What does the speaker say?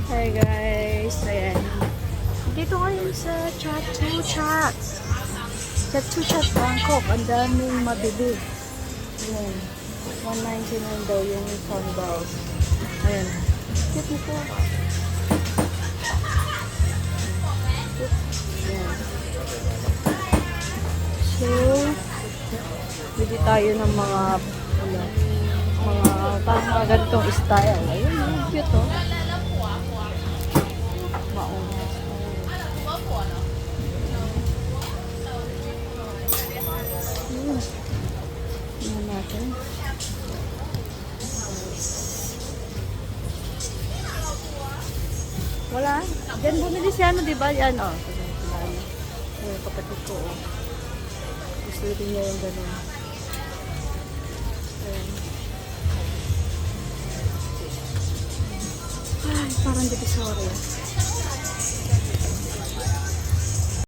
Hi guys, ayan. Dito ngayon sa Tattoo Chat. Tattoo Chat Bangkok. Ang daming mabili. Ayan. 199 daw yung sandals. Ayan. Cute nito. Ayan. So, bili tayo ng mga mga ganitong style. Ayun, cute oh. Tingnan natin. Wala. Diyan bumili si ano, diba? Yan, oh. Yung kapatid ko, oh. Gusto rin niya yung ganun. Ayan. Ay, parang divisoria.